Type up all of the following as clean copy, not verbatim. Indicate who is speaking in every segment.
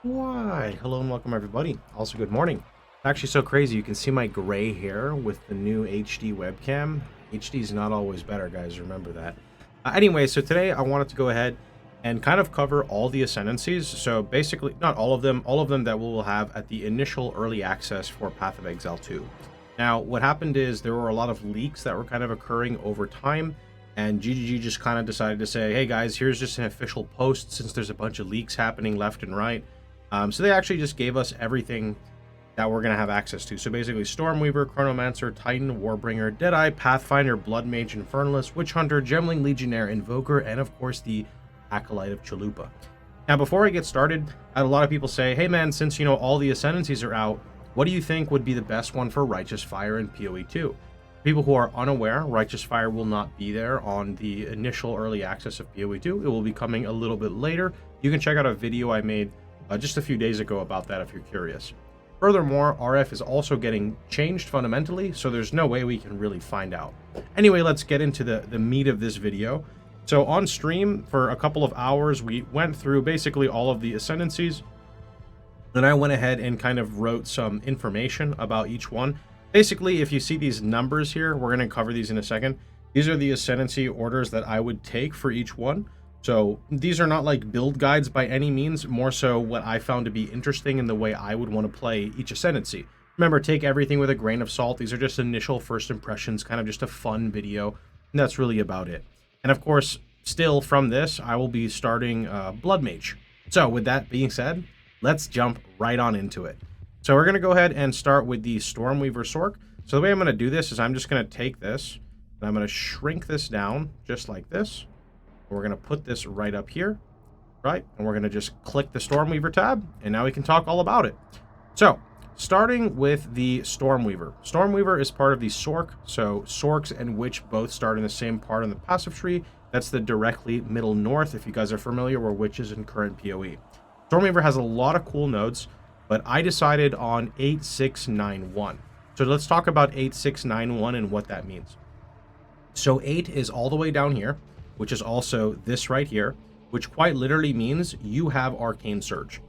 Speaker 1: Why? Hello and welcome everybody. Also good morning. It's actually so crazy. You can see my gray hair with the new HD webcam. HD is not always better, guys. Remember that. Anyway, so today I wanted to go ahead and kind of cover all the Ascendancies. So basically, not all of them that we will have at the initial early access for Path of Exile 2. Now, what happened is there were a lot of leaks that were kind of occurring over time, and GGG just kind of decided to say, hey guys, here's just an official post since there's a bunch of leaks happening left and right. So they actually just gave us everything that we're going to have access to. So basically Stormweaver, Chronomancer, Titan, Warbringer, Deadeye, Pathfinder, Blood Mage, Infernalist, Witch Hunter, Gemling, Legionnaire, Invoker, and of course the Acolyte of Chalupa. Now before I get started, I had a lot of people say, hey man, since you know all the Ascendancies are out, what do you think would be the best one for Righteous Fire in PoE2? People who are unaware, Righteous Fire will not be there on the initial early access of PoE2. It will be coming a little bit later. You can check out a video I made just a few days ago about that if you're curious. Furthermore, RF is also getting changed fundamentally, so there's no way we can really find out. Anyway, let's get into the meat of this video. So on stream, for a couple of hours, we went through basically all of the Ascendancies, and I went ahead and kind of wrote some information about each one. Basically, if you see these numbers here, we're going to cover these in a second. These are the Ascendancy orders that I would take for each one. So these are not like build guides by any means, more so what I found to be interesting in the way I would want to play each Ascendancy. Remember, take everything with a grain of salt. These are just initial first impressions, kind of just a fun video, and that's really about it. And of course, still from this, I will be starting Blood Mage. So with that being said, let's jump right on into it. So we're going to go ahead and start with the Stormweaver Sork. So the way I'm going to do this is I'm just going to take this, and I'm going to shrink this down just like this. We're going to put this right up here, right? And we're going to just click the Stormweaver tab, and now we can talk all about it. So, starting with the Stormweaver. Stormweaver is part of the Sork, so Sorks and Witch both start in the same part in the passive tree. That's the directly middle north, if you guys are familiar, where Witch is in current PoE. Stormweaver has a lot of cool nodes, but I decided on 8691. So let's talk about 8691 and what that means. So 8 is all the way down here, which is also this right here, which quite literally means you have Arcane Surge.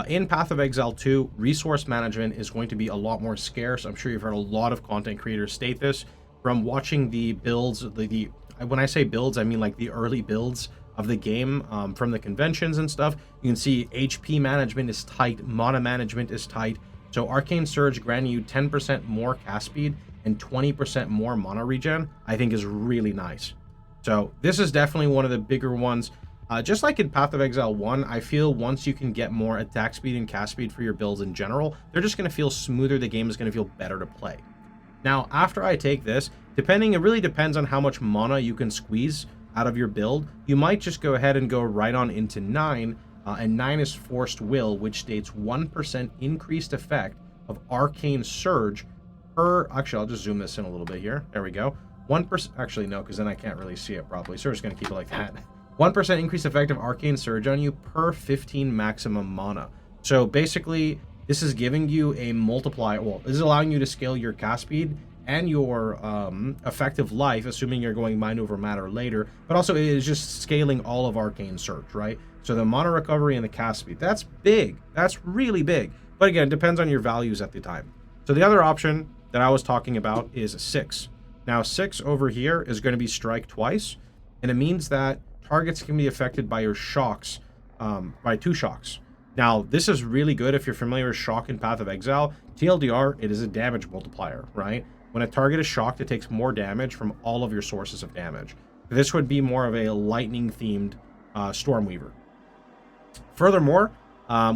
Speaker 1: In Path of Exile 2, resource management is going to be a lot more scarce. I'm sure you've heard a lot of content creators state this from watching the builds. When I say builds, I mean like the early builds of the game from the conventions and stuff. You can see HP management is tight, mana management is tight. So Arcane Surge granting you 10% more cast speed and 20% more mana regen, I think is really nice. So this is definitely one of the bigger ones. Just like in Path of Exile 1, I feel once you can get more attack speed and cast speed for your builds in general, they're just going to feel smoother. The game is going to feel better to play. Now, after I take this, it really depends on how much mana you can squeeze out of your build. You might just go ahead and go right on into 9, and 9 is Forced Will, which states 1% increased effect of Arcane Surge per... Actually, I'll just zoom this in a little bit here. There we go. 1%, actually no, because then I can't really see it properly, so we're just going to keep it like that. 1% increased effect of Arcane Surge on you per 15 maximum mana. So basically, this is giving you a multiplier. Well, this is allowing you to scale your cast speed and your effective life, assuming you're going Mind Over Matter later, but also it is just scaling all of Arcane Surge, right? So the mana recovery and the cast speed, that's big. That's really big. But again, it depends on your values at the time. So the other option that I was talking about is 6. Now 6 over here is going to be strike twice, and it means that targets can be affected by your shocks, by 2 shocks. Now this is really good if you're familiar with shock in Path of Exile. TLDR, it is a damage multiplier, right? When a target is shocked, it takes more damage from all of your sources of damage. This would be more of a lightning themed Stormweaver. Furthermore,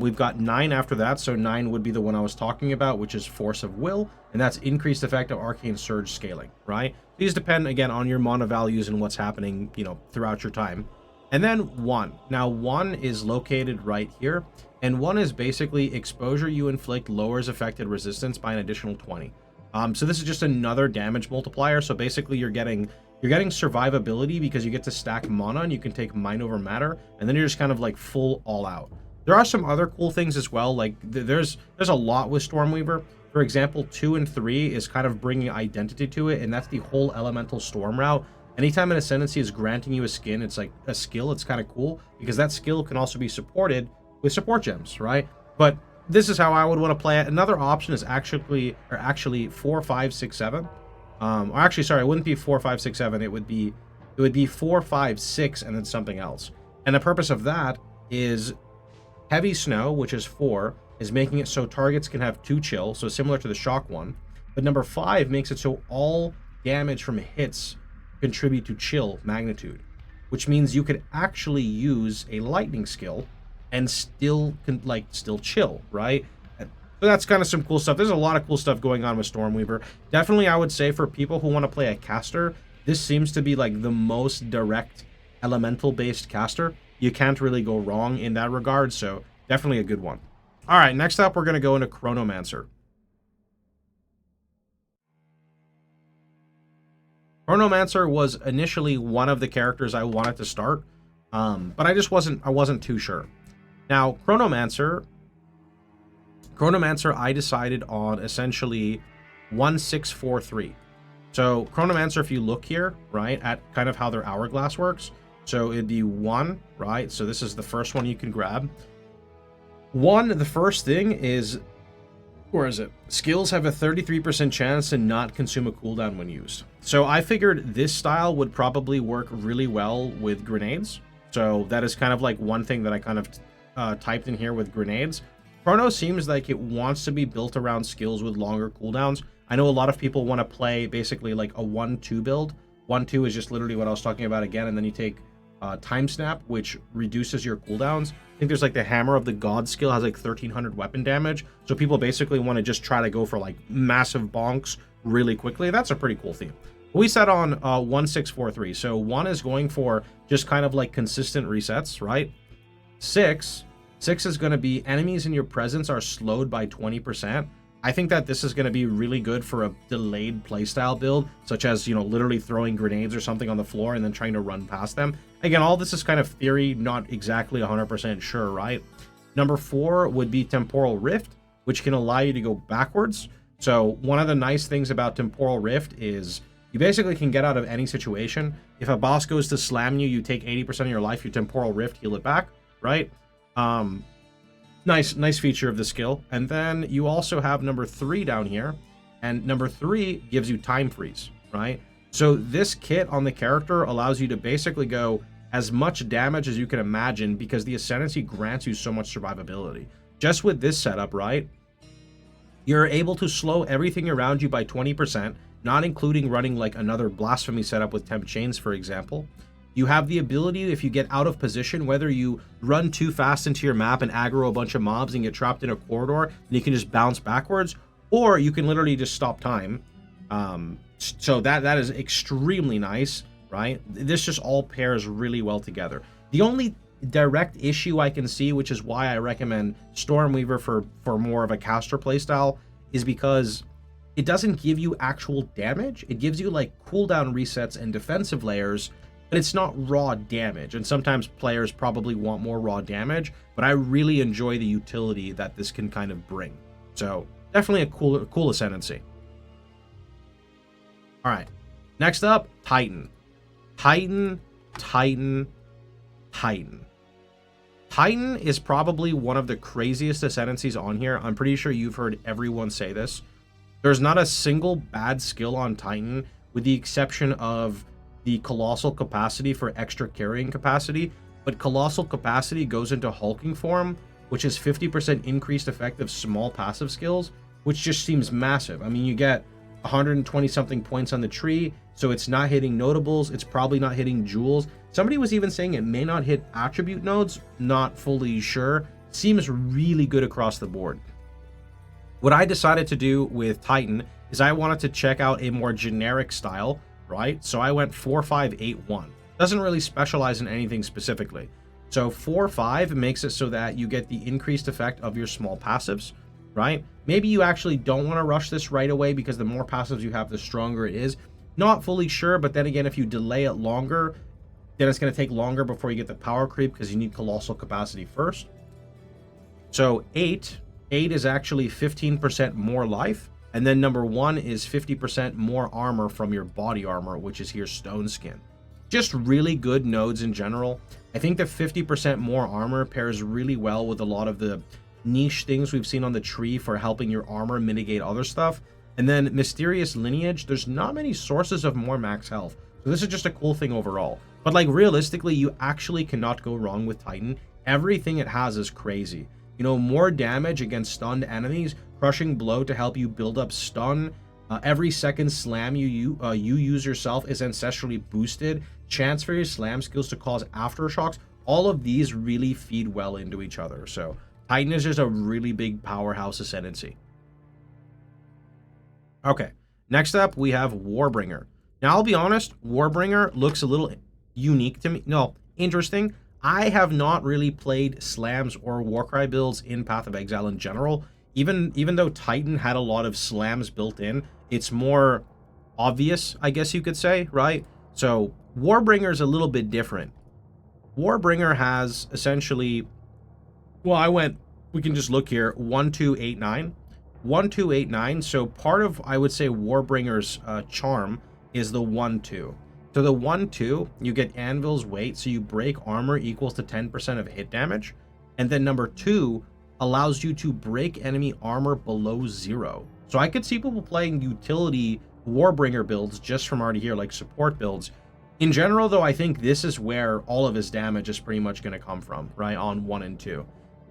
Speaker 1: we've got 9 after that, so 9 would be the one I was talking about, which is Force of Will, and that's increased effect of Arcane Surge scaling, right? These depend, again, on your mana values and what's happening, you know, throughout your time. And then 1. Now, 1 is located right here, and 1 is basically exposure you inflict lowers affected resistance by an additional 20. So this is just another damage multiplier, so basically you're getting survivability because you get to stack mana and you can take Mind Over Matter, and then you're just kind of like full all out. There are some other cool things as well, like there's a lot with Stormweaver. For example, 2 and 3 is kind of bringing identity to it, and that's the whole elemental storm route. Anytime an Ascendancy is granting you a skin, it's like a skill, it's kind of cool, because that skill can also be supported with support gems, right? But this is how I would want to play it. Another option is actually 4, 5, 6, 7. Or actually, sorry, it wouldn't be 4, 5, 6, 7. It would be 4, 5, 6, and then something else. And the purpose of that is heavy snow, which is 4, is making it so targets can have 2 chill, so similar to the shock one. But number 5 makes it so all damage from hits contribute to chill magnitude, which means you could actually use a lightning skill and still chill, right? So that's kind of some cool stuff. There's a lot of cool stuff going on with Stormweaver. Definitely, I would say for people who want to play a caster, this seems to be like the most direct elemental-based caster. You can't really go wrong in that regard, so definitely a good one. All right, next up, we're going to go into Chronomancer. Chronomancer was initially one of the characters I wanted to start, but I wasn't too sure. Now, Chronomancer, I decided on essentially 1643. So Chronomancer, if you look here, right, at kind of how their hourglass works, so it'd be 1, right? So this is the first one you can grab. 1, the first thing is, where is it? Skills have a 33% chance to not consume a cooldown when used. So I figured this style would probably work really well with grenades. So that is kind of like one thing that I kind of typed in here with grenades. Chrono seems like it wants to be built around skills with longer cooldowns. I know a lot of people want to play basically like a 1-2 build. 1-2 is just literally what I was talking about again, and then you take Time Snap, which reduces your cooldowns. I think there's like the Hammer of the God skill has like 1300 weapon damage. So people basically want to just try to go for like massive bonks really quickly. That's a pretty cool theme. We set on 1643. So 1 is going for just kind of like consistent resets, right? 6 is going to be enemies in your presence are slowed by 20%. I think that this is going to be really good for a delayed playstyle build, such as, you know, literally throwing grenades or something on the floor and then trying to run past them. Again, all this is kind of theory, not exactly 100% sure, right? Number 4 would be Temporal Rift, which can allow you to go backwards. So one of the nice things about Temporal Rift is you basically can get out of any situation. If a boss goes to slam you, you take 80% of your life, you Temporal Rift, heal it back, right? Nice feature of the skill. And then you also have number 3 down here, and number 3 gives you time freeze, right? So this kit on the character allows you to basically go as much damage as you can imagine because the Ascendancy grants you so much survivability. Just with this setup, right, you're able to slow everything around you by 20%, not including running like another Blasphemy setup with Temp Chains, for example. You have the ability, if you get out of position, whether you run too fast into your map and aggro a bunch of mobs and get trapped in a corridor, and you can just bounce backwards, or you can literally just stop time. So that is extremely nice, right? This just all pairs really well together. The only direct issue I can see, which is why I recommend Stormweaver for more of a caster playstyle, is because it doesn't give you actual damage. It gives you like cooldown resets and defensive layers, but it's not raw damage. And sometimes players probably want more raw damage, but I really enjoy the utility that this can kind of bring. So definitely a cool Ascendancy. All right, next up, Titan. Titan is probably one of the craziest Ascendancies on here. I'm pretty sure you've heard everyone say this. There's not a single bad skill on Titan, with the exception of the Colossal Capacity for extra carrying capacity, but Colossal Capacity goes into Hulking form, which is 50% increased effective small passive skills, which just seems massive. I mean, you get 120 something points on the tree, so it's not hitting notables, it's probably not hitting jewels. Somebody was even saying it may not hit attribute nodes, not fully sure. Seems really good across the board. What I decided to do with Titan is I wanted to check out a more generic style, right? So I went 4-5-8-1. Doesn't really specialize in anything specifically. So 4-5 makes it so that you get the increased effect of your small passives, right? Maybe you actually don't want to rush this right away because the more passives you have, the stronger it is. Not fully sure, but then again, if you delay it longer, then it's going to take longer before you get the power creep because you need Colossal Capacity first. So 8 is actually 15% more life. And then number 1 is 50% more armor from your body armor, which is here Stone Skin. Just really good nodes in general. I think the 50% more armor pairs really well with a lot of the niche things we've seen on the tree for helping your armor mitigate other stuff. And then Mysterious Lineage, there's not many sources of more max health. So this is just a cool thing overall. But like realistically, you actually cannot go wrong with Titan. Everything it has is crazy. You know, more damage against stunned enemies, crushing blow to help you build up stun. Every second slam you use yourself is ancestrally boosted. Chance for your slam skills to cause aftershocks. All of these really feed well into each other. So Titan is just a really big powerhouse ascendancy. Okay, next up we have Warbringer. Now I'll be honest, Warbringer looks a little unique to me. No, interesting. I have not really played slams or Warcry builds in Path of Exile in general. Even though Titan had a lot of slams built in, it's more obvious, I guess you could say, right? So Warbringer is a little bit different. Warbringer has essentially, well, we can just look here, 1, 2, 8, 9. 1, 2, 8, 9. So part of, I would say, Warbringer's charm is the 1, 2. So the 1, 2, you get Anvil's weight, so you break armor equals to 10% of hit damage. And then number 2 allows you to break enemy armor below 0. So I could see people playing utility Warbringer builds just from already here, like support builds. In general, though, I think this is where all of his damage is pretty much going to come from, right, on 1 and 2.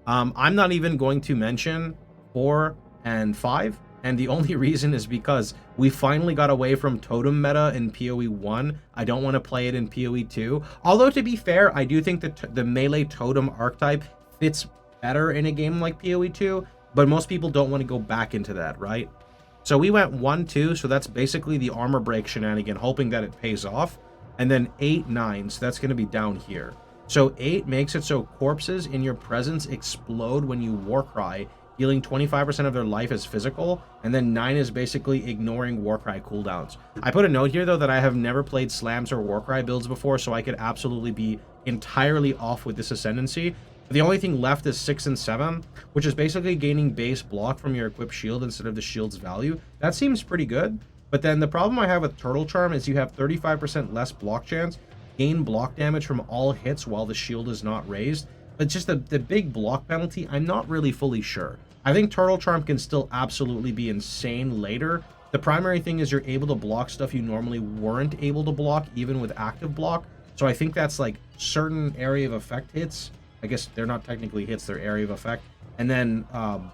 Speaker 1: I'm not even going to mention 4 and 5. And the only reason is because we finally got away from totem meta in PoE1. I don't want to play it in PoE2. Although, to be fair, I do think that the melee totem archetype fits better in a game like PoE2. But most people don't want to go back into that, right? So we went 1, 2. So that's basically the armor break shenanigan, hoping that it pays off. And then 8, 9. So that's going to be down here. So 8 makes it so corpses in your presence explode when you Warcry, healing 25% of their life as physical, and then 9 is basically ignoring Warcry cooldowns. I put a note here, though, that I have never played slams or Warcry builds before, so I could absolutely be entirely off with this Ascendancy. The only thing left is 6 and 7, which is basically gaining base block from your equipped shield instead of the shield's value. That seems pretty good, but then the problem I have with Turtle Charm is you have 35% less block chance, gain block damage from all hits while the shield is not raised, but just the big block penalty, I'm not really fully sure. I think Turtle Charm can still absolutely be insane later. The primary thing is you're able to block stuff you normally weren't able to block, even with active block. So I think that's like certain area of effect hits. I guess they're not technically hits, they're area of effect. And then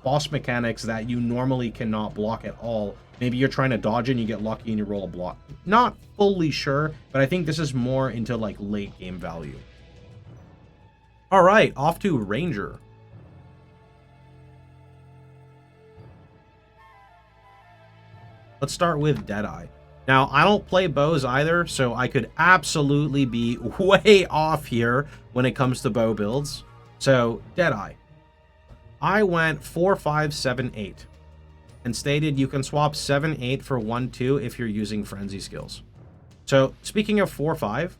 Speaker 1: boss mechanics that you normally cannot block at all. Maybe you're trying to dodge and you get lucky and you roll a block. Not fully sure, but I think this is more into like late game value. All right, off to Ranger. Let's start with Deadeye. Now, I don't play bows either, so I could absolutely be way off here when it comes to bow builds. So, Deadeye. I went 4, 5, 7, 8. And stated you can swap 7, 8 for 1, 2 if you're using frenzy skills. So, speaking of 4, 5,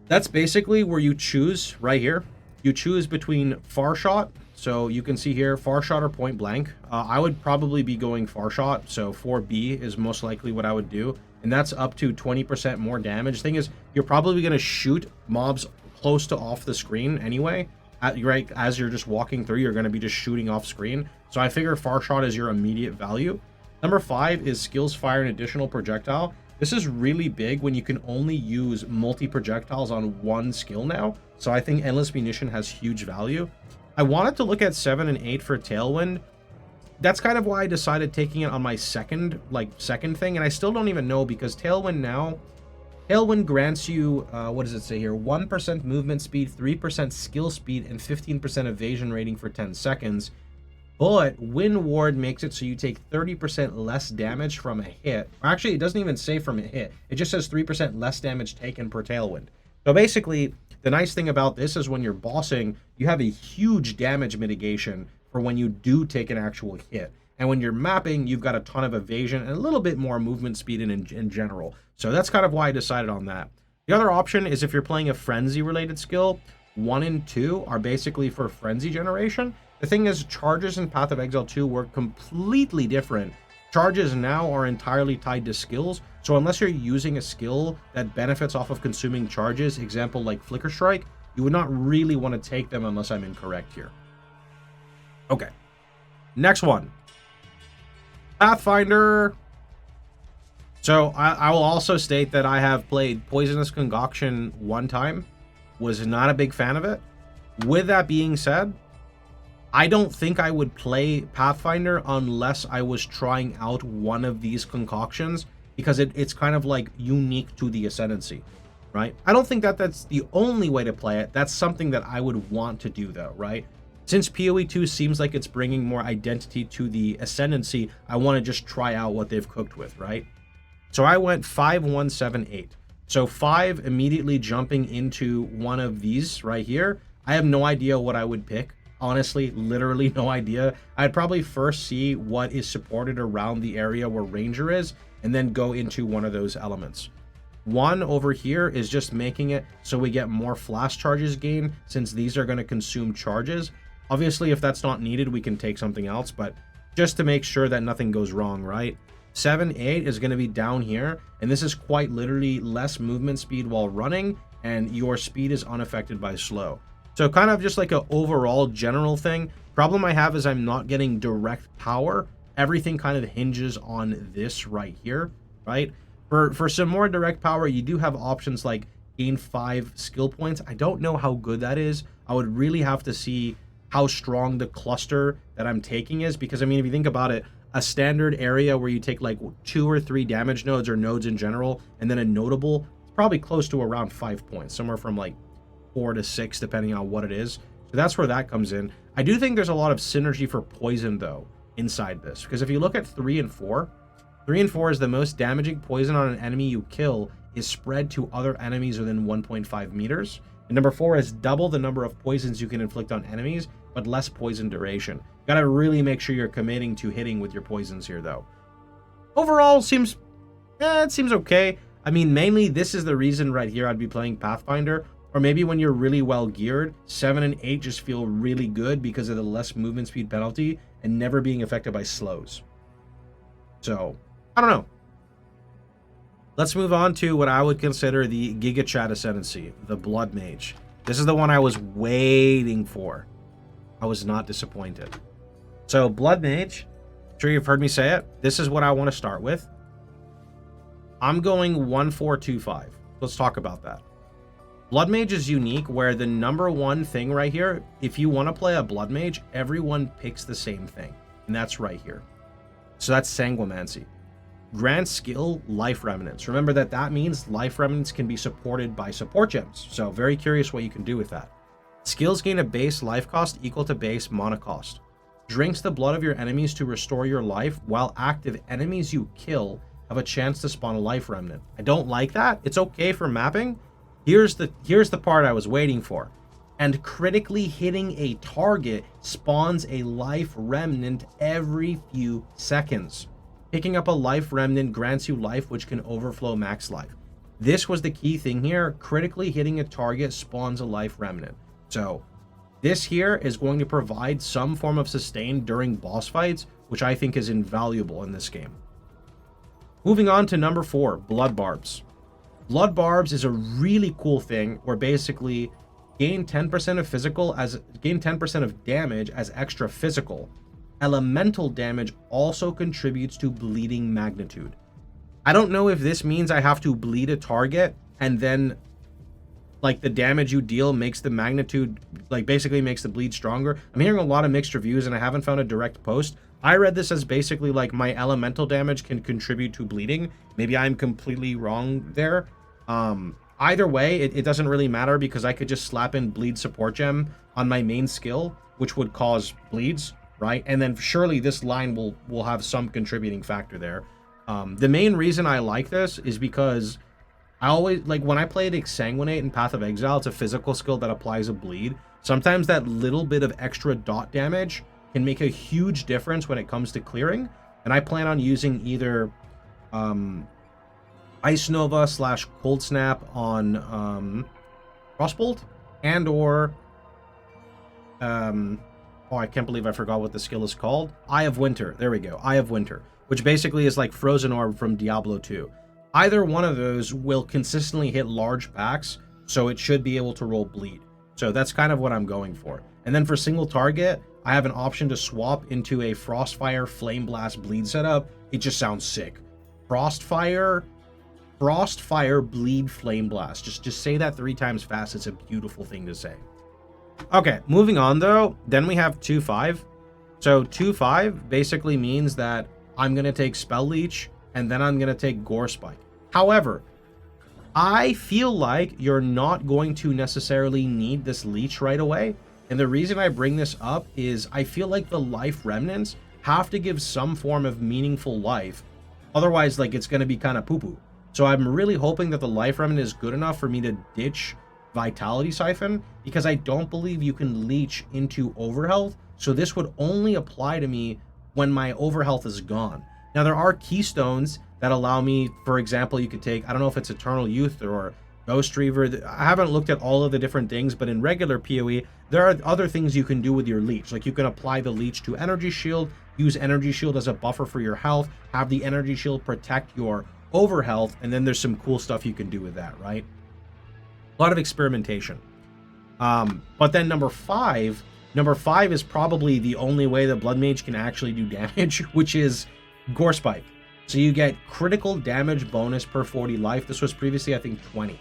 Speaker 1: that's basically where you choose right here. You choose between Far Shot. So you can see here, Far Shot or Point Blank. I would probably be going Far Shot, so 4B is most likely what I would do. And that's up to 20% more damage. Thing is, you're probably going to shoot mobs close to off the screen anyway. Right, as you're just walking through, you're going to be just shooting off screen. So I figure Far Shot is your immediate value. Number 5 is Skills Fire an Additional Projectile. This is really big when you can only use multi-projectiles on one skill now. So I think Endless Munition has huge value. I wanted to look at 7 and 8 for Tailwind. That's kind of why I decided taking it on my second thing, and I still don't even know because Tailwind grants you, what does it say here? 1% movement speed, 3% skill speed, and 15% evasion rating for 10 seconds. But Wind Ward makes it so you take 30% less damage from a hit. Or actually, it doesn't even say from a hit. It just says 3% less damage taken per Tailwind. So basically, the nice thing about this is when you're bossing, you have a huge damage mitigation for when you do take an actual hit. And when you're mapping, you've got a ton of evasion and a little bit more movement speed in general. So that's kind of why I decided on that. The other option is if you're playing a frenzy-related skill, 1 and 2 are basically for frenzy generation. The thing is, charges in Path of Exile 2 work completely different. Charges now are entirely tied to skills, so unless you're using a skill that benefits off of consuming charges, example like Flicker Strike, you would not really want to take them unless I'm incorrect here. Okay. Next one. Pathfinder. So I will also state that I have played Poisonous Concoction one time. Was not a big fan of it. With that being said, I don't think I would play Pathfinder unless I was trying out one of these concoctions, because it's kind of like unique to the Ascendancy, right? I don't think that that's the only way to play it. That's something that I would want to do though, right? Since PoE2 seems like it's bringing more identity to the Ascendancy, I want to just try out what they've cooked with, right? So I went 5-1-7-8. So 5 immediately jumping into one of these right here. I have no idea what I would pick. Honestly, literally no idea. I'd probably first see what is supported around the area where Ranger is, and then go into one of those elements. 1 over here is just making it so we get more flash charges gain, since these are going to consume charges. Obviously, if that's not needed, we can take something else, but just to make sure that nothing goes wrong, right? 7-8 is going to be down here, and this is quite literally less movement speed while running, and your speed is unaffected by slow. So kind of just like an overall general thing. Problem I have is I'm not getting direct power. Everything kind of hinges on this right here, right? For some more direct power, you do have options like gain 5 skill points. I don't know how good that is. I would really have to see how strong the cluster that I'm taking is, because I mean, if you think about it, a standard area where you take like 2 or 3 damage nodes, or nodes in general, and then a notable, it's probably close to around 5 points, somewhere from like 4 to 6 depending on what it is. So that's where that comes in. I do think there's a lot of synergy for poison though inside this, because if you look at 3 and 4, 3 and 4 is the most damaging poison on an enemy you kill is spread to other enemies within 1.5 meters. And number 4 is double the number of poisons you can inflict on enemies, but less poison duration. Gotta really make sure you're committing to hitting with your poisons here though. Overall, it seems okay. I mean, mainly this is the reason right here I'd be playing Pathfinder, or maybe when you're really well geared, 7 and 8 just feel really good because of the less movement speed penalty and never being affected by slows. So, I don't know. Let's move on to what I would consider the Giga Chat Ascendancy, the Blood Mage. This is the one I was waiting for. I was not disappointed. So, Blood Mage, I'm sure you've heard me say it. This is what I want to start with. I'm going 1-4-2-5. Let's talk about that. Blood Mage is unique where the number one thing right here, if you want to play a Blood Mage, everyone picks the same thing. And that's right here. So that's Sanguimancy. Grant skill, Life Remnants. Remember that means Life Remnants can be supported by support gems. So very curious what you can do with that. Skills gain a base life cost equal to base mana cost. Drinks the blood of your enemies to restore your life, while active enemies you kill have a chance to spawn a Life Remnant. I don't like that. It's okay for mapping. Here's the part I was waiting for. And critically hitting a target spawns a Life Remnant every few seconds. Picking up a Life Remnant grants you life, which can overflow max life. This was the key thing here. Critically hitting a target spawns a Life Remnant. So this here is going to provide some form of sustain during boss fights, which I think is invaluable in this game. Moving on to number 4, Blood Barbs. Blood Barbs is a really cool thing where basically gain 10% of damage as extra physical. Elemental damage also contributes to bleeding magnitude. I don't know if this means I have to bleed a target and then like the damage you deal makes the magnitude, like basically makes the bleed stronger. I'm hearing a lot of mixed reviews and I haven't found a direct post. I read this as basically like my elemental damage can contribute to bleeding. Maybe I'm completely wrong there. Either way, it doesn't really matter because I could just slap in bleed support gem on my main skill, which would cause bleeds, right? And then surely this line will have some contributing factor there. The main reason I like this is because I always, like when I played Exsanguinate in Path of Exile, it's a physical skill that applies a bleed. Sometimes that little bit of extra dot damage can make a huge difference when it comes to clearing. And I plan on using either Ice Nova / Cold Snap on Crossbolt and or oh, I can't believe I forgot what the skill is called. Eye of Winter. There we go. Eye of Winter, which basically is like Frozen Orb from Diablo 2. Either one of those will consistently hit large packs, so it should be able to roll bleed. So that's kind of what I'm going for. And then for single target, I have an option to swap into a Frostfire Flame Blast Bleed setup. It just sounds sick. Frostfire Bleed Flame Blast. Just say that 3 times fast. It's a beautiful thing to say. Okay, moving on though. Then we have 2-5. So 2-5 basically means that I'm going to take Spell Leech and then I'm going to take Gore Spike. However, I feel like you're not going to necessarily need this Leech right away. And the reason I bring this up is I feel like the life remnants have to give some form of meaningful life. Otherwise, like, it's going to be kind of poo-poo. So I'm really hoping that the life remnant is good enough for me to ditch Vitality Siphon, because I don't believe you can leech into overhealth. So this would only apply to me when my overhealth is gone. Now, there are keystones that allow me, for example, you could take, I don't know if it's Eternal Youth or Ghost Reaver. I haven't looked at all of the different things, but in regular PoE, there are other things you can do with your leech. Like you can apply the leech to Energy Shield, use Energy Shield as a buffer for your health, have the Energy Shield protect your overhealth, and then there's some cool stuff you can do with that, right? A lot of experimentation. But then number five is probably the only way the Blood Mage can actually do damage, which is Gore Spike. So you get critical damage bonus per 40 life. This was previously, I think, 20.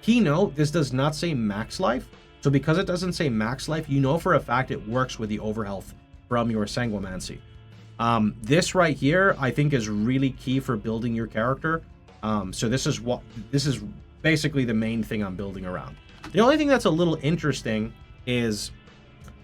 Speaker 1: Key note, this does not say max life. So because it doesn't say max life, you know for a fact it works with the overhealth from your Sanguimancy. This right here, I think, is really key for building your character. So this is basically the main thing I'm building around. The only thing that's a little interesting is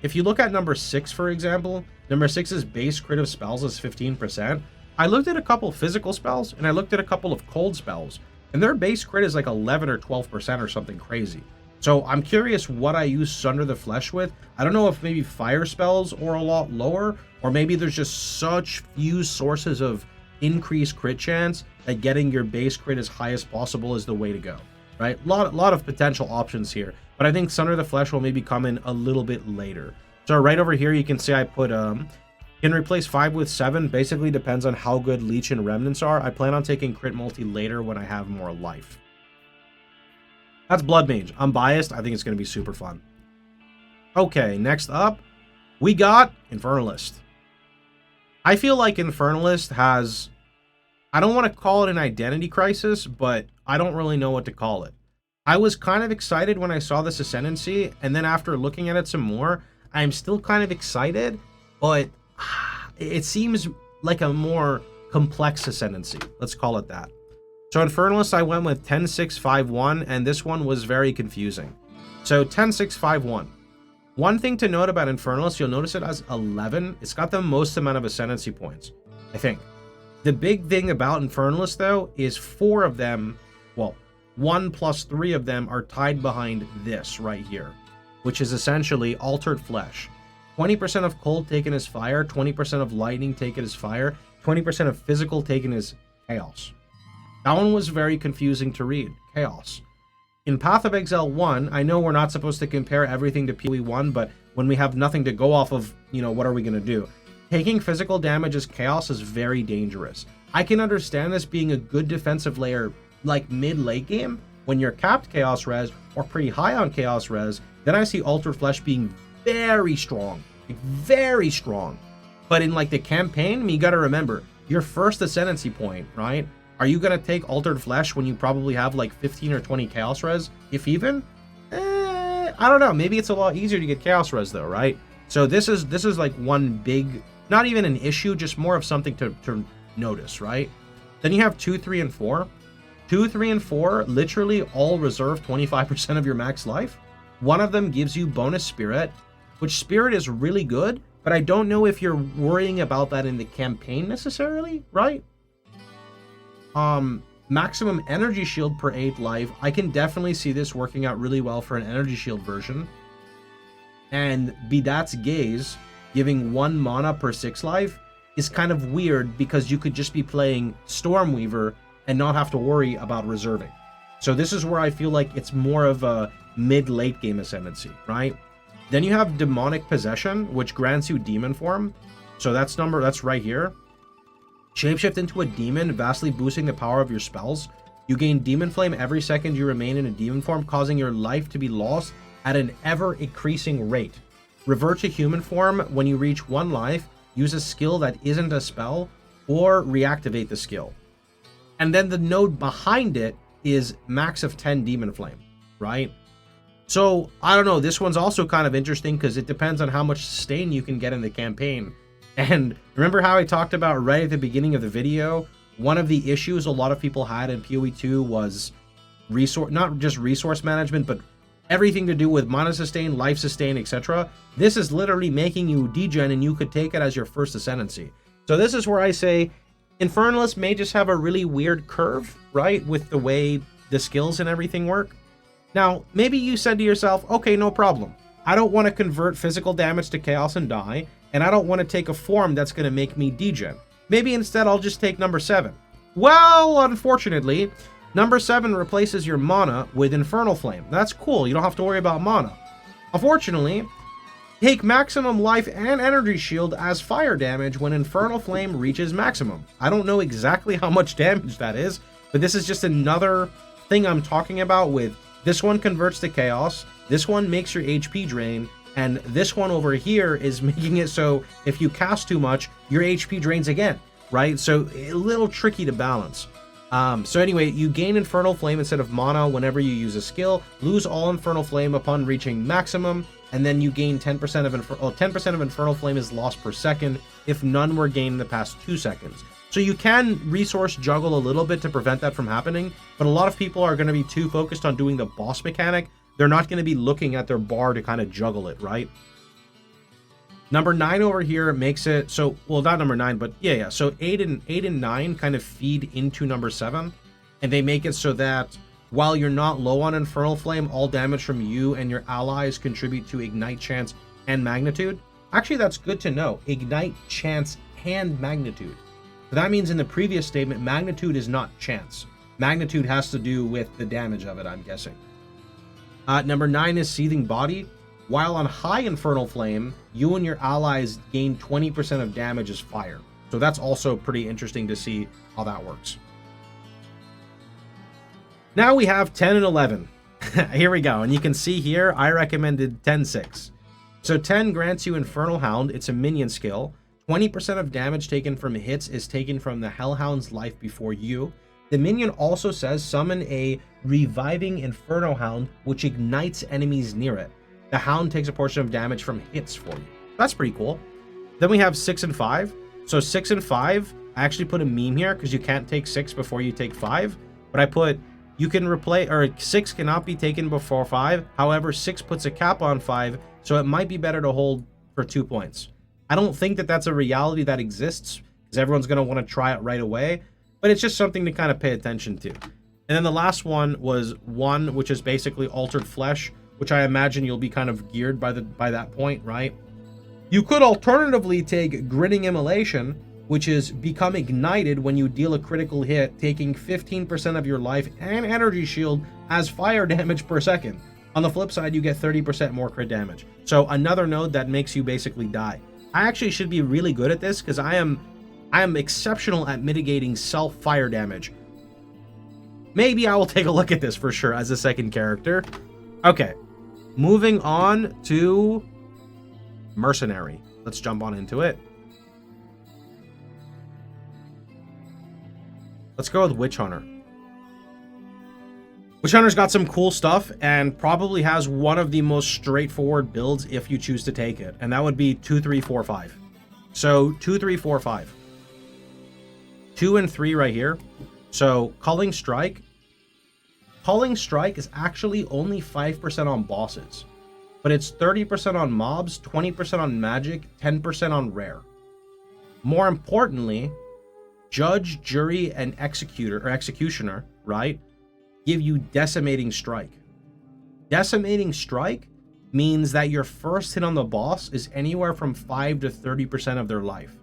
Speaker 1: if you look at number 6, for example, number 6's base crit of spells is 15%. I looked at a couple physical spells and I looked at a couple of cold spells, and their base crit is like 11 or 12% or something crazy. So I'm curious what I use Sunder the Flesh with. I don't know if maybe fire spells are a lot lower, or maybe there's just such few sources of increased crit chance that getting your base crit as high as possible is the way to go, right? A lot of potential options here, but I think Sunder the Flesh will maybe come in a little bit later. So right over here, you can see I put can replace 5 with 7. Basically depends on how good Leech and Remnants are. I plan on taking Crit Multi later when I have more life. That's Blood Mage. I'm biased. I think it's going to be super fun. Okay, next up, we got Infernalist. I feel like Infernalist has, I don't want to call it an identity crisis, but I don't really know what to call it. I was kind of excited when I saw this Ascendancy, and then after looking at it some more, I'm still kind of excited, but it seems like a more complex Ascendancy. Let's call it that. So Infernalist, I went with 10-6-5-1, and this one was very confusing. So 10-6-5-1. One thing to note about Infernalist, you'll notice it has 11. It's got the most amount of Ascendancy points, I think. The big thing about Infernalist, though, is 4 of them, well, 1 plus 3 of them are tied behind this right here, which is essentially Altered Flesh. 20% of cold taken as fire, 20% of lightning taken as fire, 20% of physical taken as chaos. That one was very confusing to read. Chaos. In Path of Exile 1, I know we're not supposed to compare everything to PoE 1, but when we have nothing to go off of, you know, what are we going to do? Taking physical damage as chaos is very dangerous. I can understand this being a good defensive layer, like mid-late game, when you're capped chaos res or pretty high on chaos res. Then I see Altered Flesh being very strong, like very strong. But in like the campaign, you got to remember your first Ascendancy point, right? Are you going to take Altered Flesh when you probably have like 15 or 20 Chaos Res, if even? I don't know. Maybe it's a lot easier to get Chaos Res though, right? So this is like one big, not even an issue, just more of something to notice, right? Then you have 2, 3, and 4. 2, 3, and 4 literally all reserve 25% of your max life. One of them gives you bonus Spirit, which Spirit is really good, but I don't know if you're worrying about that in the campaign necessarily, right? Maximum Energy Shield per 8 life. I can definitely see this working out really well for an Energy Shield version. And Bidat's Gaze, giving 1 mana per 6 life, is kind of weird because you could just be playing Stormweaver and not have to worry about reserving. So this is where I feel like it's more of a mid-late game Ascendancy, right? Then you have Demonic Possession, which grants you demon form. So that's right here. Shapeshift into a demon, vastly boosting the power of your spells. You gain Demon Flame every second you remain in a demon form, causing your life to be lost at an ever-increasing rate. revert to human form when you reach 1 life, use a skill that isn't a spell, or reactivate the skill. And then the node behind it is max of 10 Demon Flame, right? So, I don't know, this one's also kind of interesting because it depends on how much sustain you can get in the campaign. And remember how I talked about right at the beginning of the video, one of the issues a lot of people had in PoE2 was not just resource management, but everything to do with mana sustain, life sustain, etc. This is literally making you degen, and you could take it as your first Ascendancy. So this is where I say Infernalists may just have a really weird curve, right, with the way the skills and everything work. Now, maybe you said to yourself, okay, no problem. I don't want to convert physical damage to chaos and die, and I don't want to take a form that's going to make me degen. Maybe instead I'll just take number 7. Well, unfortunately, number 7 replaces your mana with Infernal Flame. That's cool, you don't have to worry about mana. Unfortunately, take maximum life and energy shield as fire damage when Infernal Flame reaches maximum. I don't know exactly how much damage that is, but this is just another thing I'm talking about with this one converts to chaos, this one makes your HP drain, and this one over here is making it so if you cast too much, your HP drains again, right? So a little tricky to balance. So anyway, you gain Infernal Flame instead of mana whenever you use a skill, lose all Infernal Flame upon reaching maximum, and then you gain 10% of 10% of Infernal Flame is lost per second if none were gained in the past 2 seconds. So you can resource juggle a little bit to prevent that from happening, but a lot of people are going to be too focused on doing the boss mechanic. They're not going to be looking at their bar to kind of juggle it, right? Number 9 over here makes it so, well, not number 9, but yeah. So 8 and 9 kind of feed into number 7, and they make it so that while you're not low on Infernal Flame, all damage from you and your allies contribute to Ignite Chance and Magnitude. Actually, that's good to know. Ignite Chance and Magnitude. So that means in the previous statement, Magnitude is not chance. Magnitude has to do with the damage of it, I'm guessing. Number 9 is Seething Body. While on high Infernal Flame, you and your allies gain 20% of damage as fire. So that's also pretty interesting to see how that works. Now we have 10 and 11. Here we go. And you can see here, I recommended 10-6. So 10 grants you Infernal Hound. It's a minion skill. 20% of damage taken from hits is taken from the Hellhound's life before you. The minion also says summon a reviving Inferno Hound, which ignites enemies near it. The Hound takes a portion of damage from hits for you. That's pretty cool. Then we have 6 and 5. So 6 and 5, I actually put a meme here because you can't take 6 before you take 5. But I put, you can replace, or 6 cannot be taken before 5. However, 6 puts a cap on 5, so it might be better to hold for 2 points. I don't think that that's a reality that exists because everyone's going to want to try it right away, but it's just something to kind of pay attention to. And then the last one was 1, which is basically Altered Flesh, which I imagine you'll be kind of geared by that point, right? You could alternatively take Grinning Immolation, which is become ignited when you deal a critical hit, taking 15% of your life and energy shield as fire damage per second. On the flip side, you get 30% more crit damage. So another node that makes you basically die. I actually should be really good at this because I am exceptional at mitigating self-fire damage. Maybe I will take a look at this for sure as a second character. Okay, moving on to Mercenary. Let's jump on into it. Let's go with Witch Hunter. Witch Hunter's got some cool stuff and probably has one of the most straightforward builds if you choose to take it. And that would be 2, 3, 4, 5. So 2, 3, 4, 5. 2 and 3 right here. So Culling Strike. Culling Strike is actually only 5% on bosses. But it's 30% on mobs, 20% on magic, 10% on rare. More importantly, Judge, Jury, and Executioner, right, give you Decimating Strike. Decimating Strike means that your first hit on the boss is anywhere from 5 to 30% of their life.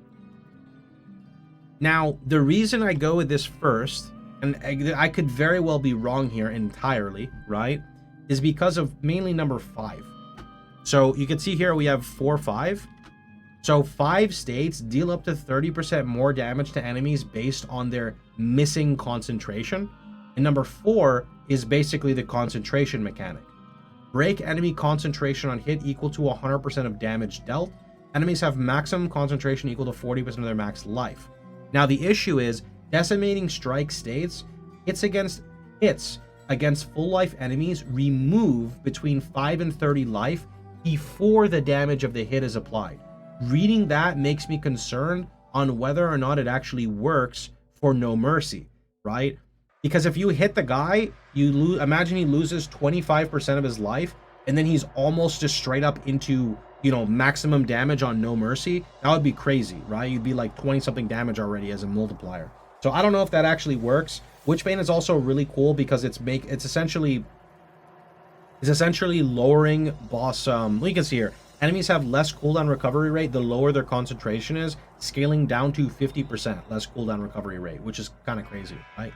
Speaker 1: Now, the reason I go with this first, and I could very well be wrong here entirely, right, is because of mainly number 5. So you can see here we have 4, 5. So 5 states deal up to 30% more damage to enemies based on their missing concentration. And number 4 is basically the concentration mechanic, Break enemy concentration on hit equal to 100% of damage dealt. Enemies have maximum concentration equal to 40% of their max life. Now the issue is, decimating strike states hits against full life enemies remove between 5 and 30 life before the damage of the hit is applied. Reading that makes me concerned on whether or not it actually works for No Mercy, right? Because if you hit the guy, you lose. Imagine he loses 25% of his life, and then he's almost just straight up into, you know, maximum damage on No Mercy. That would be crazy, right? You'd be like 20-something damage already as a multiplier. So I don't know if that actually works. Witchbane is also really cool because it's essentially lowering boss. You can see here, enemies have less cooldown recovery rate the lower their concentration is, scaling down to 50% less cooldown recovery rate, which is kind of crazy, right?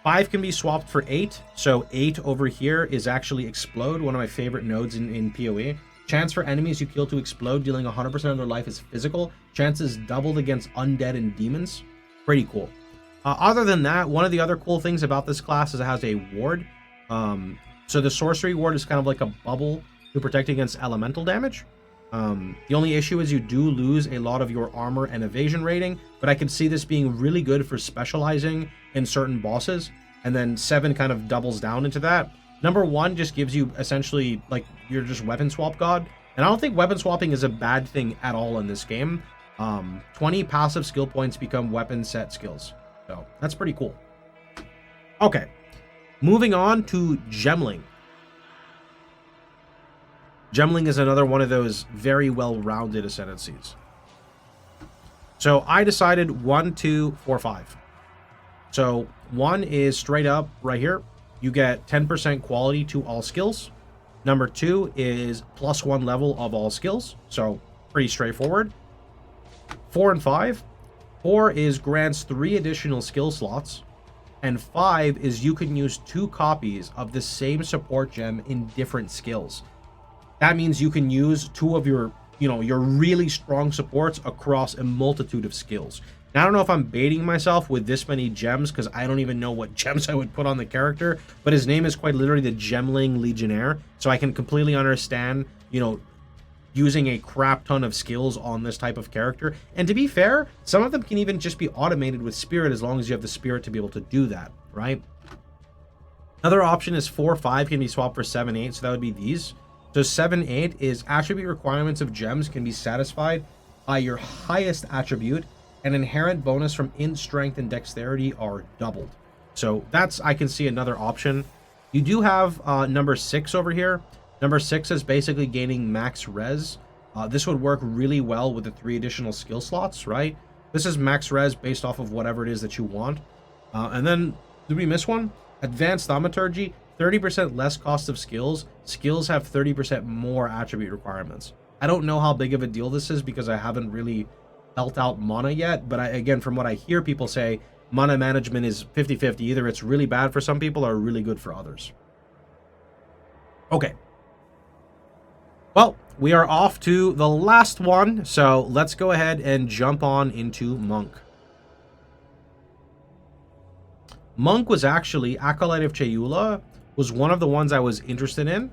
Speaker 1: 5 can be swapped for 8, so 8 over here is actually Explode, one of my favorite nodes in PoE. Chance for enemies you kill to explode, dealing 100% of their life is physical. Chances doubled against undead and demons. Pretty cool. Other than that, one of the other cool things about this class is it has a ward. So the sorcery ward is kind of like a bubble to protect against elemental damage. The only issue is you do lose a lot of your armor and evasion rating, but I can see this being really good for specializing in certain bosses, and then 7 kind of doubles down into that. Number 1 just gives you essentially, like, you're just weapon swap god, and I don't think weapon swapping is a bad thing at all in this game. 20 passive skill points become weapon set skills, so that's pretty cool. Okay, moving on to Gemling. Gemling is another one of those very well-rounded ascendancies. So I decided 1, 2, 4, 5. So 1 is straight up right here. You get 10% quality to all skills. Number 2 is +1 level of all skills. So pretty straightforward. 4 and 5. 4 is grants 3 additional skill slots. And 5 is you can use 2 copies of the same support gem in different skills. That means you can use 2 of your, your really strong supports across a multitude of skills. Now, I don't know if I'm baiting myself with this many gems, because I don't even know what gems I would put on the character, but his name is quite literally the Gemling Legionnaire, so I can completely understand, using a crap ton of skills on this type of character. And to be fair, some of them can even just be automated with Spirit, as long as you have the Spirit to be able to do that, right? Another option is 4, 5 can be swapped for 7, 8, so that would be these. So 7, 8 is attribute requirements of gems can be satisfied by your highest attribute, and inherent bonus from int, strength, and dexterity are doubled. So that's, I can see another option. You do have number 6 over here. Number 6 is basically gaining max res. This would work really well with the 3 additional skill slots, right? This is max res based off of whatever it is that you want. And then, did we miss one? Advanced Thaumaturgy, 30% less cost of skills. Skills have 30% more attribute requirements. I don't know how big of a deal this is because I haven't really felt out mana yet, but again, from what I hear people say, mana management is 50-50. Either it's really bad for some people or really good for others. Okay. Well, we are off to the last one, so let's go ahead and jump on into Monk. Monk was actually, Acolyte of Chayula was one of the ones I was interested in.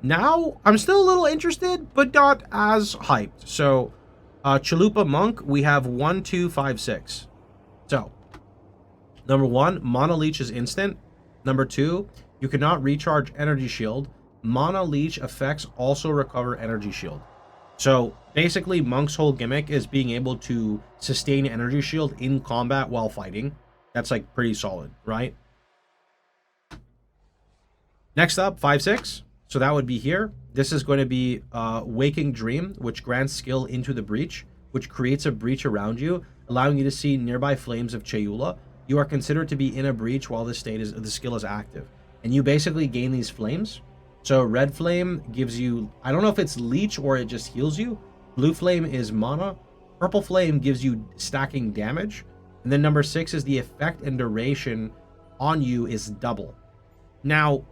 Speaker 1: Now, I'm still a little interested, but not as hyped. So, Chalupa Monk, we have 1, 2, 5, 6. So, number 1, Mana Leech is instant. Number 2, you cannot recharge Energy Shield. Mana Leech effects also recover Energy Shield. So, basically, Monk's whole gimmick is being able to sustain Energy Shield in combat while fighting. That's, like, pretty solid, right? Next up, 5, 6. So that would be here. This is going to be Waking Dream, which grants skill into the breach, which creates a breach around you, allowing you to see nearby flames of Chayula. You are considered to be in a breach while the skill is active. And you basically gain these flames. So Red Flame gives you, I don't know if it's Leech or it just heals you. Blue Flame is mana. Purple Flame gives you stacking damage. And then number 6 is the effect and duration on you is double. Now,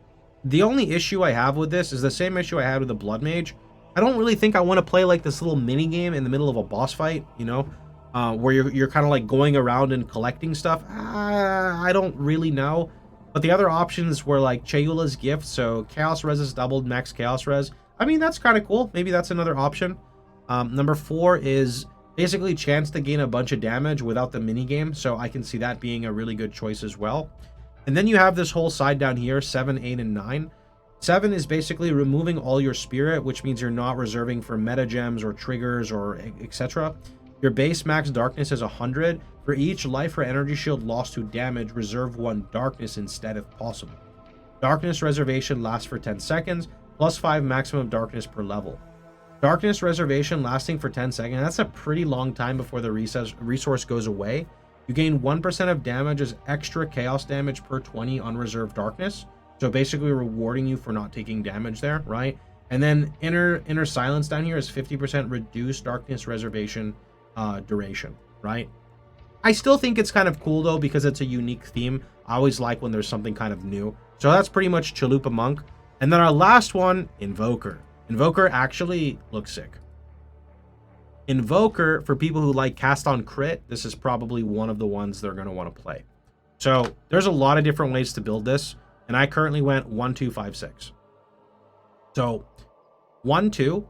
Speaker 1: the only issue I have with this is the same issue I had with the Blood Mage. I don't really think I want to play like this little mini game in the middle of a boss fight, where you're kind of like going around and collecting stuff. I don't really know. But the other options were like Chayula's Gift, so Chaos Res is doubled, max Chaos Res. I mean, that's kind of cool. Maybe that's another option. Number 4 is basically chance to gain a bunch of damage without the minigame, so I can see that being a really good choice as well. And then you have this whole side down here, 7, 8, and 9. 7 is basically removing all your spirit, which means you're not reserving for meta gems or triggers or etc. Your base max darkness is 100. For each life or energy shield lost to damage, reserve 1 darkness instead if possible. Darkness reservation lasts for 10 seconds, plus 5 maximum darkness per level. Darkness reservation lasting for 10 seconds, that's a pretty long time before the resource goes away. You gain 1% of damage as extra chaos damage per 20 unreserved darkness. So basically rewarding you for not taking damage there, right? And then inner silence down here is 50% reduced darkness reservation duration, right? I still think it's kind of cool though, because it's a unique theme. I always like when there's something kind of new. So that's pretty much Chalupa Monk. And then our last one, Invoker. Invoker actually looks sick. Invoker, for people who like cast on crit, this is probably one of the ones they're going to want to play. So there's a lot of different ways to build this, and I currently went 1, 2, 5, 6. So 1, 2.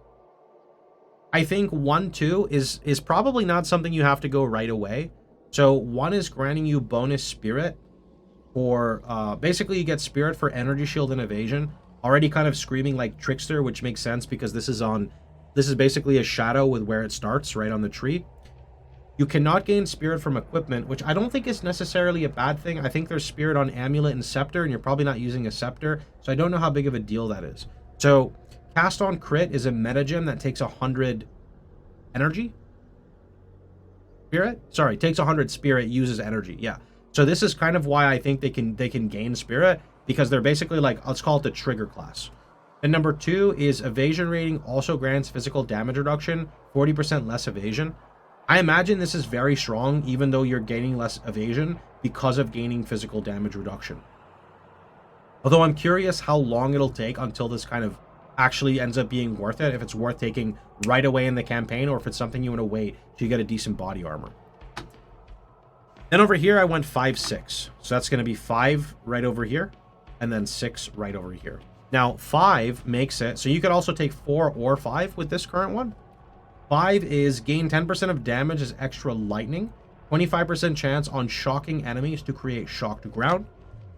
Speaker 1: I think 1, 2 is probably not something you have to go right away. So 1 is granting you bonus spirit for basically you get spirit for energy shield and evasion. Already kind of screaming like Trickster, which makes sense because this is basically a shadow with where it starts, right on the tree. You cannot gain spirit from equipment, which I don't think is necessarily a bad thing. I think there's spirit on Amulet and Scepter, and you're probably not using a Scepter, so I don't know how big of a deal that is. So cast on crit is a meta gem that takes 100 energy. Spirit? Sorry, takes 100 spirit, uses energy. Yeah. So this is kind of why I think they can gain spirit, because they're basically like, let's call it the trigger class. And number 2 is evasion rating also grants physical damage reduction, 40% less evasion. I imagine this is very strong, even though you're gaining less evasion because of gaining physical damage reduction. Although I'm curious how long it'll take until this kind of actually ends up being worth it, if it's worth taking right away in the campaign, or if it's something you want to wait till you get a decent body armor. Then over here, I went 5, 6. So that's going to be 5 right over here, and then 6 right over here. Now, 5 makes it, so you could also take 4 or 5 with this current one. 5 is gain 10% of damage as extra lightning, 25% chance on shocking enemies to create shock to ground.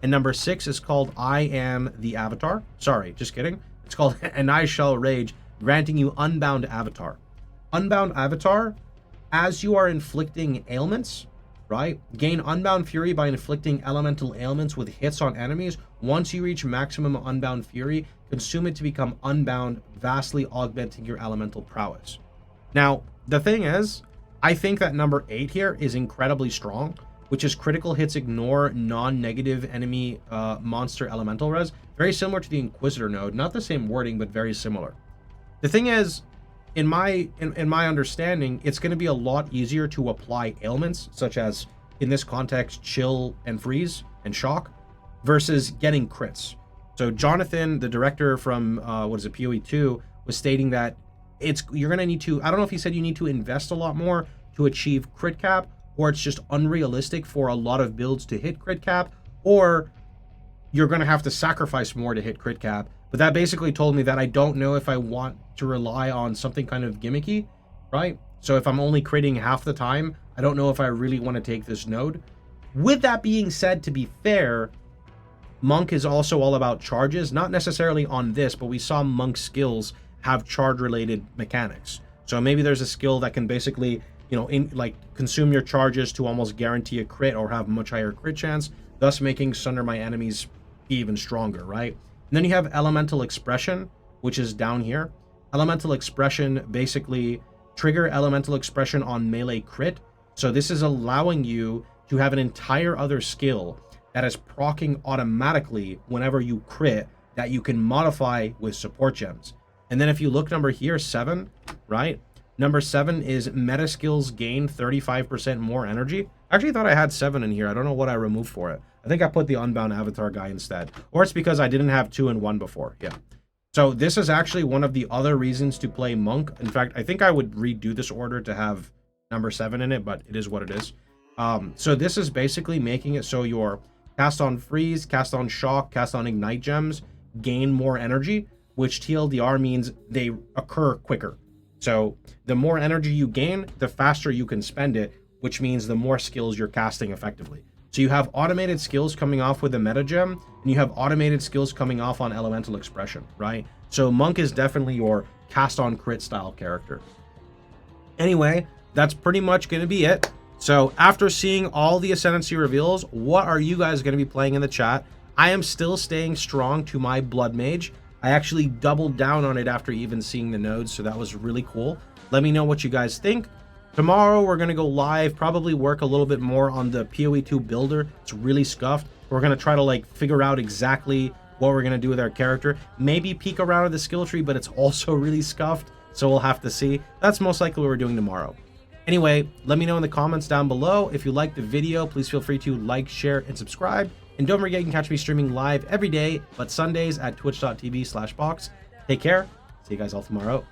Speaker 1: And number 6 is called I Am the Avatar. Sorry, just kidding. It's called And I Shall Rage, granting you Unbound Avatar. Unbound Avatar, as you are inflicting ailments, right? Gain Unbound Fury by inflicting elemental ailments with hits on enemies. Once you reach maximum Unbound Fury, consume it to become unbound, vastly augmenting your elemental prowess. Now, the thing is, I think that number 8 here is incredibly strong, which is critical hits ignore non-negative enemy monster elemental res. Very similar to the Inquisitor node. Not the same wording, but very similar. The thing is, in my understanding, it's going to be a lot easier to apply ailments, such as, in this context, chill and freeze and shock, versus getting crits. So Jonathan, the director from, PoE2, was stating that you're going to need to, I don't know if he said you need to invest a lot more to achieve crit cap, or it's just unrealistic for a lot of builds to hit crit cap, or you're going to have to sacrifice more to hit crit cap. But that basically told me that I don't know if I want to rely on something kind of gimmicky, right? So if I'm only critting half the time, I don't know if I really want to take this node. With that being said, to be fair, Monk is also all about charges, not necessarily on this, but we saw Monk's skills have charge related mechanics. So maybe there's a skill that can basically, consume your charges to almost guarantee a crit or have much higher crit chance, thus making Sunder my enemies even stronger, right? And then you have Elemental Expression, which is down here. Elemental Expression basically trigger Elemental Expression on melee crit. So this is allowing you to have an entire other skill that is proccing automatically whenever you crit that you can modify with support gems. And then if you look number here, 7, right? Number 7 is meta skills gain 35% more energy. I actually thought I had 7 in here. I don't know what I removed for it. I think I put the Unbound Avatar guy instead. Or it's because I didn't have 2 and 1 before. Yeah. So this is actually one of the other reasons to play Monk. In fact, I think I would redo this order to have number 7 in it, but it is what it is. So this is basically making it so your cast on freeze, cast on shock, cast on ignite gems gain more energy, which TLDR means they occur quicker. So the more energy you gain, the faster you can spend it, which means the more skills you're casting effectively. So you have automated skills coming off with a meta gem, and you have automated skills coming off on elemental expression, right? So Monk is definitely your cast on crit style character. Anyway, that's pretty much going to be it. So after seeing all the Ascendancy reveals, what are you guys going to be playing in the chat? I am still staying strong to my Blood Mage. I actually doubled down on it after even seeing the nodes, so that was really cool. Let me know what you guys think. Tomorrow we're going to go live, probably work a little bit more on the PoE2 builder. It's really scuffed. We're going to try to like figure out exactly what we're going to do with our character. Maybe peek around at the skill tree, but it's also really scuffed, so we'll have to see. That's most likely what we're doing tomorrow. Anyway, let me know in the comments down below. If you liked the video, please feel free to like, share, and subscribe. And don't forget, you can catch me streaming live every day, but Sundays at twitch.tv/Pohx. Take care. See you guys all tomorrow.